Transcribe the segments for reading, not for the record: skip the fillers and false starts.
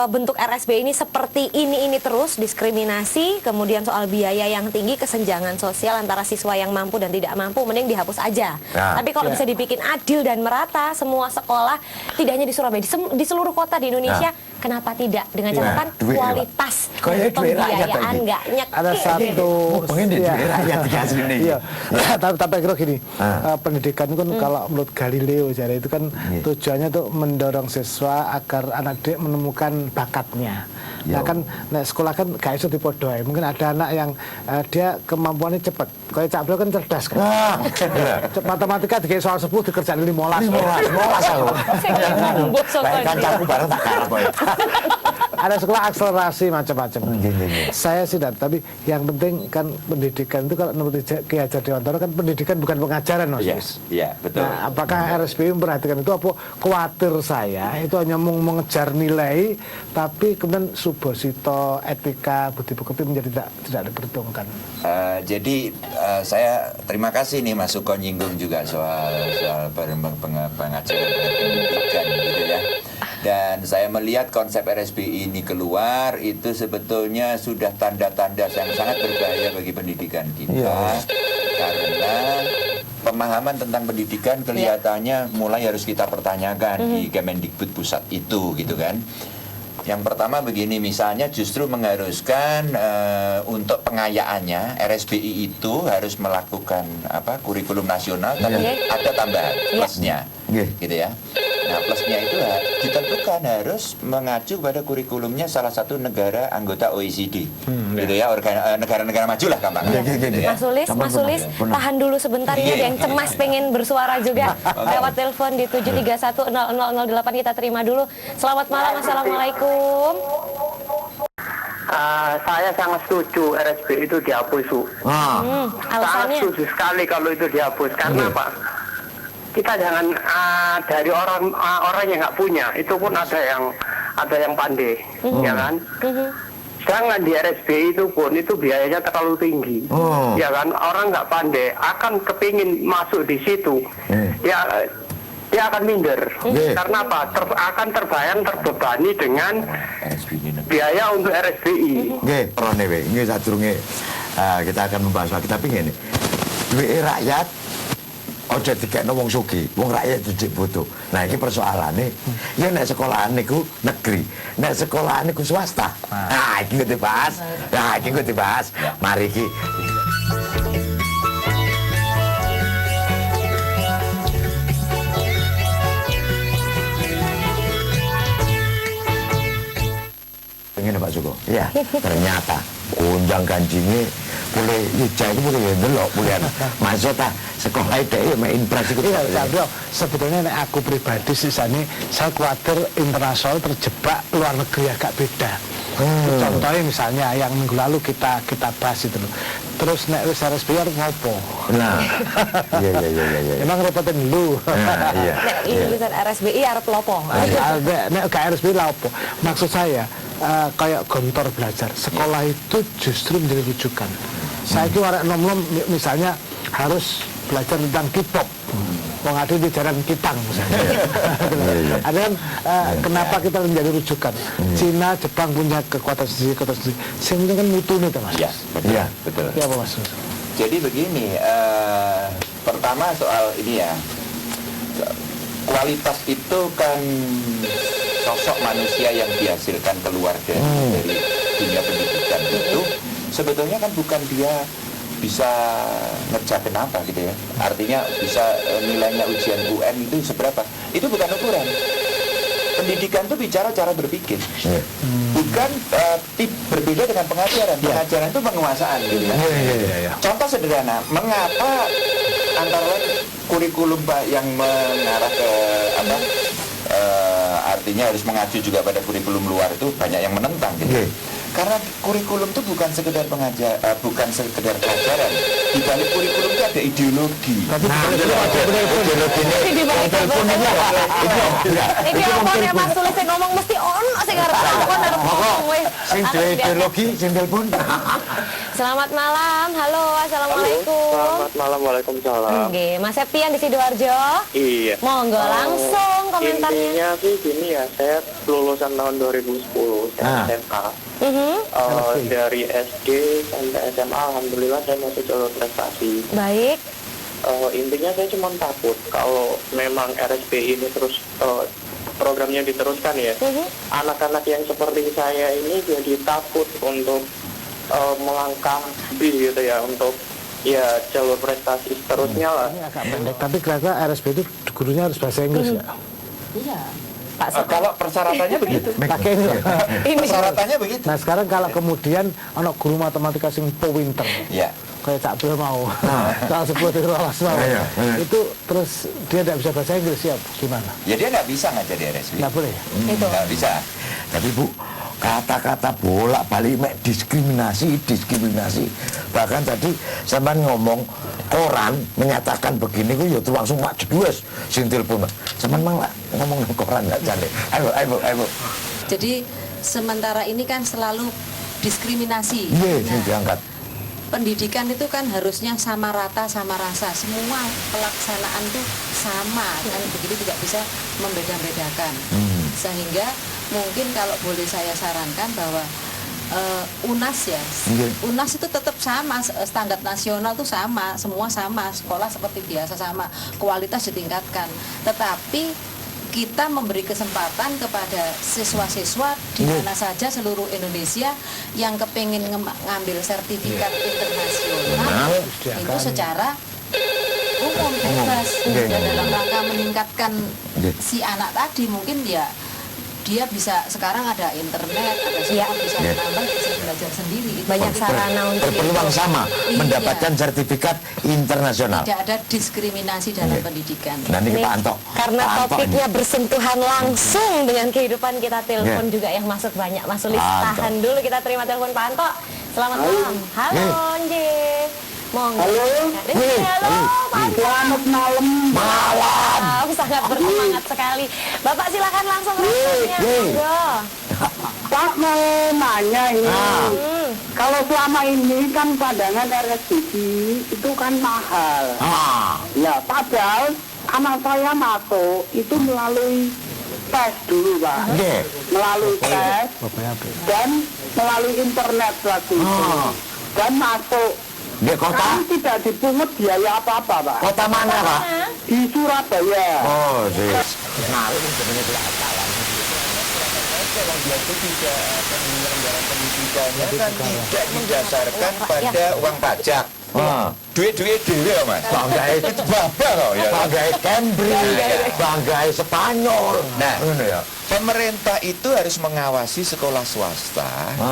bentuk RSB ini seperti ini terus, diskriminasi, kemudian soal biaya yang tinggi, kesenjangan sosial antara siswa yang mampu dan tidak mampu, mending dihapus aja. Tapi kalau bisa dibikin adil dan merata, semua sekolah, tidak hanya di Surabaya, di seluruh kota di Indonesia, kenapa tidak? Dengan catatan kualitas pembiayaan nggak nyekik. Ada satu tapi kira gini, pendidikan itu kan kalau menurut Galileo jadi itu kan tujuannya tuh mendorong siswa agar anak didik menemukan bakatnya. Nah kan sekolah kan gak iso dipodoi. Mungkin ada anak yang dia kemampuannya cepat. Kayak Cak Bro kan cerdas kan. Matematika dikasih soal 10 dikerjain 15. 15. Kancaku bareng tak kalah boy. Ada sekolah akselerasi macam-macam. Saya sih tapi yang penting kan pendidikan itu kalau menurut Ki Hajar Dewantara kan pendidikan bukan pengajaran, Mas. Iya, betul. Nah, apakah RSBI memperhatikan itu? Apa khawatir saya itu hanya mengejar nilai, tapi kemudian subosito, etika, budi pekerti menjadi tidak diperhitungkan. Jadi saya terima kasih nih Mas Suko nyinggung juga soal pengajaran pendidikan gitu ya. Dan saya melihat konsep RSBI ini keluar itu sebetulnya sudah tanda-tanda yang sangat berbahaya bagi pendidikan kita. Karena pemahaman tentang pendidikan kelihatannya mulai harus kita pertanyakan di Kemendikbud pusat itu gitu kan. Yang pertama begini, misalnya justru mengharuskan untuk pengayaannya RSBI itu harus melakukan kurikulum nasional, tapi ada tambahan plusnya, gitu ya. Nah plusnya itu ditentukan harus mengacu pada kurikulumnya salah satu negara anggota OECD, gitu ya, negara-negara maju lah gampangnya. Mas Sulis, tahan dulu sebentar ini ada yang cemas pengen bersuara juga lewat telepon di 7310008 kita terima dulu. Selamat malam, assalamualaikum. Saya sangat setuju RSBI itu dihapus, Bu. Sangat setuju sekali kalau itu dihapus. Karena apa? Kita jangan dari orang yang nggak punya, itu pun ada yang pandai, ya kan? Jangan di RSBI itu pun itu biayanya terlalu tinggi, ya kan? Orang nggak pandai akan kepingin masuk di situ, dia akan minder. Karena apa? Akan terbebani dengan biaya untuk RSBI. Ini kita akan membahas lagi, tapi ini duit rakyat ojo dikekno wong sugih, wong rakyat didik bodoh. Nah ini persoalannya, ya nek sekolahan niku negeri, nek sekolahan niku swasta. Nah ini gue dibahas. Mari ki. Ini Pak Suko. Ya, ternyata kunjang ganjingnya boleh hijau itu boleh delok boleh maksudnya sekolah itu main infrastruktur. Sebetulnya aku pribadi sih saya khawatir internasional terjebak luar negeri agak beda. Contohnya misalnya yang minggu lalu kita bahas itu loh. Terus nek wis RSBI harus ngopo? Nah, iya. Emang repotin dulu. Nek urusan RSBI arep lopo? Nek gak RSBI lopo? Maksud saya kayak gontor belajar. Sekolah itu justru menjadi rujukan. Saya kira nom-nom misalnya harus belajar tentang K-pop. Wong ada di jalan Kitang misalnya. Ada kan kenapa kita menjadi rujukan? Cina, Jepang punya kekuatan sendiri. Sehingga kan mutu nih Mas. Iya, betul. Ya apa Mas? Jadi begini, pertama soal ini ya, kualitas itu kan sosok manusia yang dihasilkan keluar dari dunia pendidikan itu sebetulnya kan bukan dia bisa ngerjain apa gitu ya, artinya bisa nilainya ujian UN itu seberapa, itu bukan ukuran. Pendidikan itu bicara cara berpikir, bukan berbeda dengan pengajaran. Pengajaran itu penguasaan gitu ya. Contoh sederhana, mengapa antara lain kurikulum yang mengarah ke artinya harus mengacu juga pada kurikulum luar itu banyak yang menentang gitu. Karena kurikulum itu bukan sekedar bukan sekedar pelajaran. Di balik kurikulum itu ada ideologi. Ini apa ya Mas Sulis yang ngomong mesti ono sing arep ngomong wis. Sing ideologi sing telepon. Selamat malam. Halo, assalamualaikum. Selamat malam, waalaikumsalam. Oke, Mas Septian di Sidoarjo. Iya. Monggo langsung komentarnya. Intinya sih gini ya, saya lulusan tahun 2010, saya SMA. Dari SD sampai SMA, alhamdulillah saya masih jalur prestasi. Baik. Intinya saya cuma takut kalau memang RSBI ini terus programnya diteruskan ya. Anak-anak yang seperti saya ini jadi takut untuk melangkah lebih gitu ya, untuk ya jalur prestasi seterusnya lah. Ini agak pendek, tapi kira-kira RSB itu gurunya harus bahasa Inggris ya? Iya. Pak Suka. Kalau persyaratannya begitu. Pakai ini loh. Persyaratannya begitu. Nah sekarang kalau kemudian anak guru matematika sing pinter, Ya. kayak Cak Bil mau, kalau 10 di kelas mau, itu terus dia tidak bisa bahasa Inggris ya gimana? Ya dia nggak bisa ngajar di RSB. Nggak boleh ya? Itu. Nggak bisa. Tapi Bu, kata-kata bolak-balik mek diskriminasi. Bahkan tadi sampean ngomong koran menyatakan begini ku ya langsung mak jedhues sing telepon. Sampean malah ngomong koran enggak jane. Ayo. Jadi sementara ini kan selalu diskriminasi. Iya, sing diangkat. Pendidikan itu kan harusnya sama rata, sama rasa. Semua pelaksanaan itu sama, kan begitu tidak bisa membeda-bedakan. Sehingga mungkin kalau boleh saya sarankan bahwa UNAS ya, UNAS itu tetap sama, standar nasional itu sama, semua sama, sekolah seperti biasa sama, kualitas ditingkatkan. Tetapi kita memberi kesempatan kepada siswa-siswa di mana saja seluruh Indonesia yang kepengen ngambil sertifikat internasional itu secara umum bebas. Dan dalam rangka meningkatkan si anak tadi mungkin ya dia bisa, sekarang ada internet, ada semua bisa menambah, bisa belajar sendiri. Banyak sarana untuk berpeluang sama mendapatkan sertifikat internasional. Tidak ada diskriminasi dalam pendidikan. Nah ini Pak Anto. Karena Pak Anto topiknya ini. bersentuhan langsung dengan kehidupan kita, telepon juga yang masuk banyak. Mas Sulis, tahan dulu, kita terima telepon Pak Anto. Selamat malam. Halo, Nje. Monggo. Halo. Halo, Pak Anto. Selamat malam. Wow, sangat bersemangat sekali. Bapak silakan langsung responnya. Monggo. Pak mau nanya ini. Kalau selama ini kan pandangan RSBI itu kan mahal. Ya, padahal anak saya masuk itu melalui tes dulu, Pak. Melalui tes dan melalui internet waktu itu. Dan masuk. Di kota? Kan tidak dipungut biaya apa-apa, Pak. Kota mana Pak? Di Surabaya. Oh, sih. Nah, ini sebenarnya tidak salah. Dia itu tidak penyelenggara pendidikannya kan tidak didasarkan pada uang pajak. Duit-duit dewe Mas. Banggai Itu babak kok ya. Banggai Cambridge, banggai Spanyol. Nah, Ngono ya. pemerintah itu harus mengawasi sekolah swasta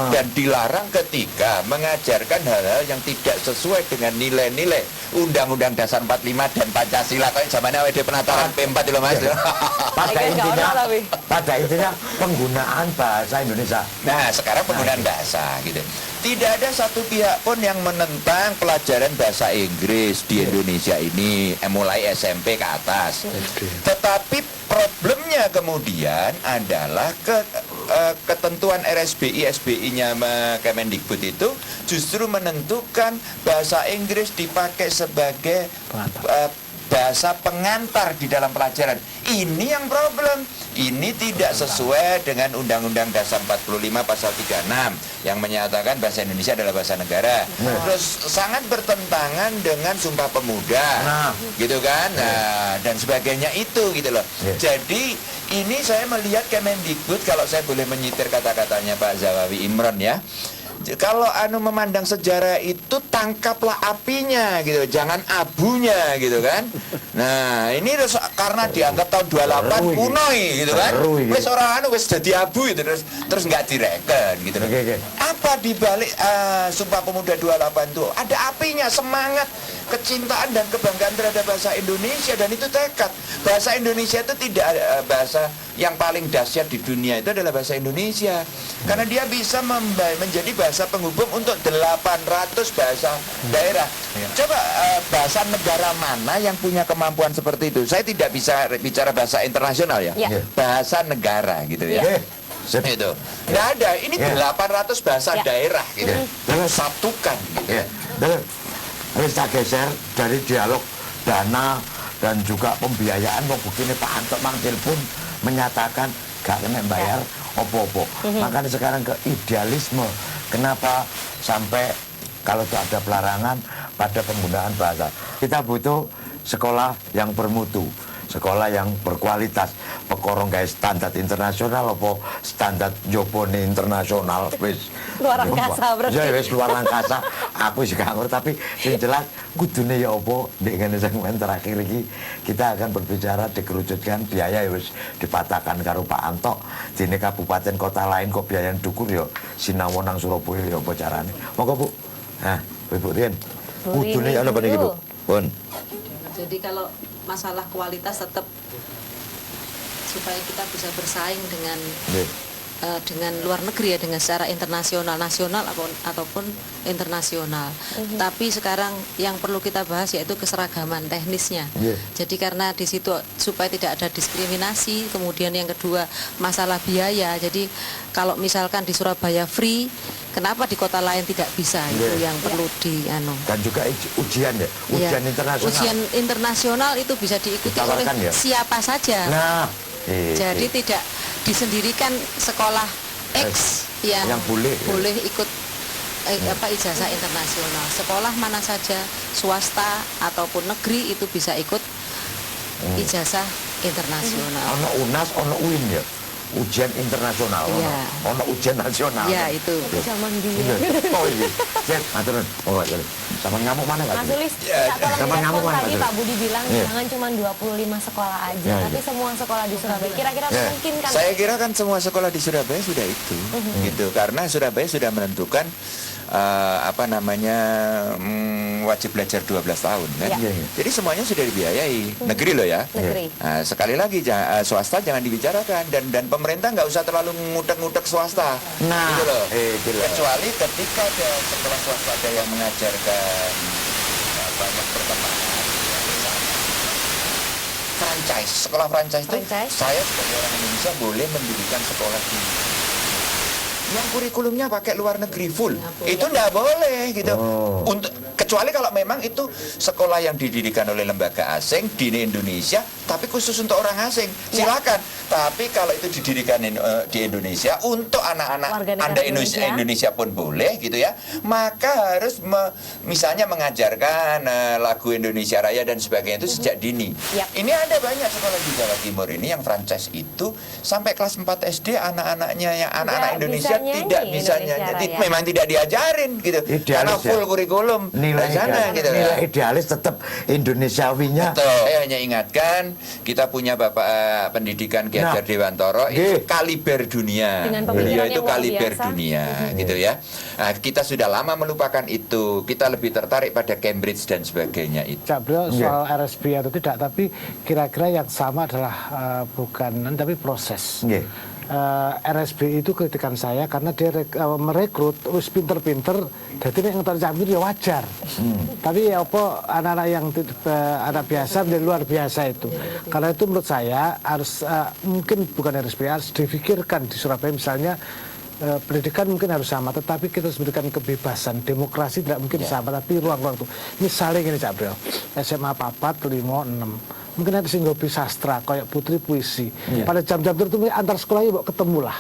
dan dilarang ketika mengajarkan hal-hal yang tidak sesuai dengan nilai-nilai Undang-Undang Dasar 45 dan Pancasila. Kayak zamannya WD Penataran P4 itu Mas. Pada intinya penggunaan bahasa Indonesia. Nah, sekarang penggunaan bahasa gitu. Tidak ada satu pihak pun yang menentang pelajaran bahasa Inggris di Indonesia ini, mulai SMP ke atas. Tetapi problemnya kemudian adalah ketentuan RSBI, SBI-nya Kemendikbud itu justru menentukan bahasa Inggris dipakai sebagai bahasa pengantar di dalam pelajaran. Ini yang problem. Ini tidak sesuai dengan Undang-Undang Dasar 45 pasal 36 yang menyatakan bahasa Indonesia adalah bahasa negara. Terus sangat bertentangan dengan Sumpah Pemuda. Gitu kan? Nah, dan sebagainya itu gitu loh. Jadi ini saya melihat Kemendikbud, kalau saya boleh menyitir kata-katanya Pak Zawawi Imron ya. Kalau memandang sejarah itu tangkaplah apinya gitu, jangan abunya gitu kan. Nah, ini karena dianggap tahun 28 kunoi gitu kan. Wes orang wes jadi abu gitu terus nggak direken gitu. Apa di balik Sumpah Pemuda 28 itu? Ada apinya, semangat, kecintaan dan kebanggaan terhadap bahasa Indonesia, dan itu tekad. Bahasa Indonesia itu tidak bahasa yang paling dahsyat di dunia itu adalah bahasa Indonesia. Karena dia bisa menjadi bahasa penghubung untuk 800 bahasa daerah. Coba bahasa negara mana yang punya kemampuan seperti itu? Saya tidak bisa bicara bahasa internasional ya. Bahasa negara gitu ya. Itu nggak ada. Ini 800 bahasa daerah gitu. Satukan gitu. Terus kita geser dari dialog dana dan juga pembiayaan. Mau begini Pak Anto Mangkil pun menyatakan gak kena bayar opo-opo. Makanya sekarang ke idealisme. Kenapa sampai kalau ada pelarangan pada penggunaan bahasa? Kita butuh sekolah yang bermutu, sekolah yang berkualitas. Pekorong guys standar internasional apa standar Jopone internasional wis luar angkasa berarti. Ya wis luar angkasa. Aku sih gak ngerti, tapi yang jelas kudune ya apa dengan segmen terakhir iki kita akan berbicara dikerucutkan biaya ya wis dipatahkan karo Pak Anto. Dene kabupaten kota lain kok biaya ndukur ya sinau nang Surabaya ya apa carane. Monggo Bu. Nah, Ibu Rien. Kudune ana apa niki Bu? Pun. Jadi kalau masalah kualitas tetap supaya kita bisa bersaing dengan luar negeri ya, dengan secara internasional, nasional ataupun internasional. Tapi sekarang yang perlu kita bahas yaitu keseragaman teknisnya. Jadi karena di situ supaya tidak ada diskriminasi, kemudian yang kedua masalah biaya. Jadi kalau misalkan di Surabaya free, kenapa di kota lain tidak bisa? Itu yang perlu Dan juga ujian ya, ujian internasional. Ujian internasional itu bisa diikuti oleh siapa saja. Nah, jadi tidak disendirikan sekolah X yang boleh ikut ijazah internasional. Sekolah mana saja, swasta ataupun negeri itu bisa ikut ijazah internasional. Ono UNAS, ono UIN ya. Ujian internasional, ono ujian nasional. Ya itu. Zaman dia. Oh iya. Cek, aturan. Oh iya. Sama ngamuk mana Kak? Mas Sulis, Sama ngamuk mana tadi Pak Budi bilang jangan cuma 25 sekolah aja, tapi semua sekolah di Surabaya. Kira-kira mungkin kan? Saya kira kan semua sekolah di Surabaya sudah itu, gitu. Karena Surabaya sudah menentukan wajib belajar 12 tahun kan. Jadi semuanya sudah dibiayai. Negeri loh ya. Negeri. Nah, sekali lagi swasta jangan dibicarakan dan pemerintah nggak usah terlalu ngudek-ngudek swasta. Nah, gitu loh. Kecuali ketika ada sekolah swasta ada yang mengajarkan banyak pertemanan. Franchise, sekolah franchise itu saya sebagai orang Indonesia boleh mendirikan sekolah di yang kurikulumnya pakai luar negeri full, itu nggak boleh gitu. Untuk kecuali kalau memang itu sekolah yang didirikan oleh lembaga asing di Indonesia, tapi khusus untuk orang asing, silakan. Tapi kalau itu didirikan di Indonesia untuk anak-anak Anda Indonesia pun boleh gitu ya. Maka harus misalnya mengajarkan lagu Indonesia Raya dan sebagainya itu sejak dini. Ini ada banyak sekolah di Jawa Timur ini yang franchise itu sampai kelas 4 SD anak-anaknya yang anak-anak Indonesia tidak bisa nyanyi, memang tidak diajarin gitu. Karena full kurikulum nilai sana gitu. Nilai idealis tetap Indonesiawinya. Betul. Saya hanya ingatkan kita punya Bapak Pendidikan Ki Hajar Dewantoro itu kaliber dunia. Beliau itu kaliber dunia gitu ya. Nah, kita sudah lama melupakan itu. Kita lebih tertarik pada Cambridge dan sebagainya itu. Beliau soal RSB atau tidak, tapi kira-kira yang sama adalah bukan tapi proses. RSB itu kritikan saya karena dia merekrut wis pinter-pinter, jadi nek ngetar Camir ya wajar. Tapi ya apa anak-anak yang anak biasa menjadi luar biasa itu. Karena itu menurut saya harus mungkin bukan RSB, harus difikirkan di Surabaya misalnya. Pendidikan mungkin harus sama, tetapi kita harus berikan kebebasan. Demokrasi tidak mungkin sama, tapi ruang-ruang itu. Misalnya gini Cak Bro, SMA 4, 5, 6. Mungkin ada sing hobi sastra, kayak putri puisi. Pada jam-jam tertentu antar sekolah yuk ketemu lah.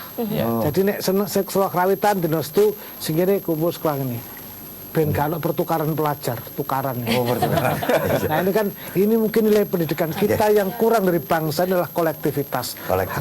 Jadi nek sekolah kerawitan di Nostu, singgire kumpul sekolah ini. Ben kalau pertukaran pelajar, tukaran. Nah ini mungkin nilai pendidikan kita yang kurang dari bangsa adalah kolektivitas.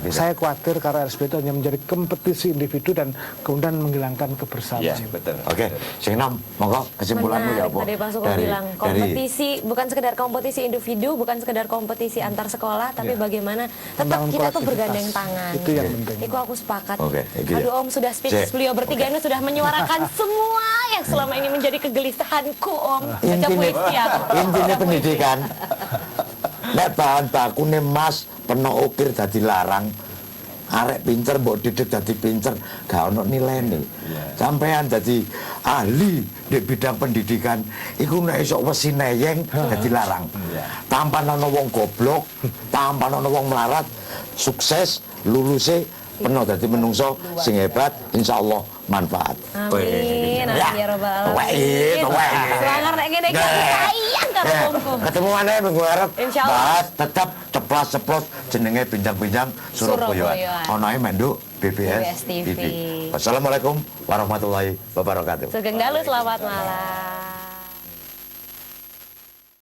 Saya khawatir karena RSB itu hanya menjadi kompetisi individu dan kemudian menghilangkan kebersamaan. Betul. Oke, sing nom, monggo kesimpulanmu ya Bu. Tadi Pak Suko bilang kompetisi bukan sekedar kompetisi individu, bukan sekedar kompetisi antar sekolah, tapi bagaimana tetap kita tuh bergandeng tangan. Itu yang penting. Itu aku sepakat. Gitu. Aduh Om sudah speech, beliau bertiga ini sudah menyuarakan semua yang selama ini menjadi kegelisahanku Om. Baca puisi aku. Intinya pendidikan. Nek bahan bakune emas penuh ukir dadi larang. Arek pinter mbok didik dadi pinter, gak ono nilainya. Sampean dadi ahli di bidang pendidikan, iku nek iso wesi neyeng dadi larang. Tanpa ono wong goblok, tanpa ono wong melarat, sukses luluse penuh dadi menungso sing hebat, insyaallah manfaat. Amin, amin ya robbal Wait. alamin. Semangat nek ngene iki sayang karo wongku. Ketemu maneh minggu arep. Insyaallah. Bahas tetap ceplos-ceplos jenenge bincang-bincang Surabaya. Onoe menduk BBS TV. Wassalamualaikum warahmatullahi wabarakatuh. Sugeng dalu, selamat malam.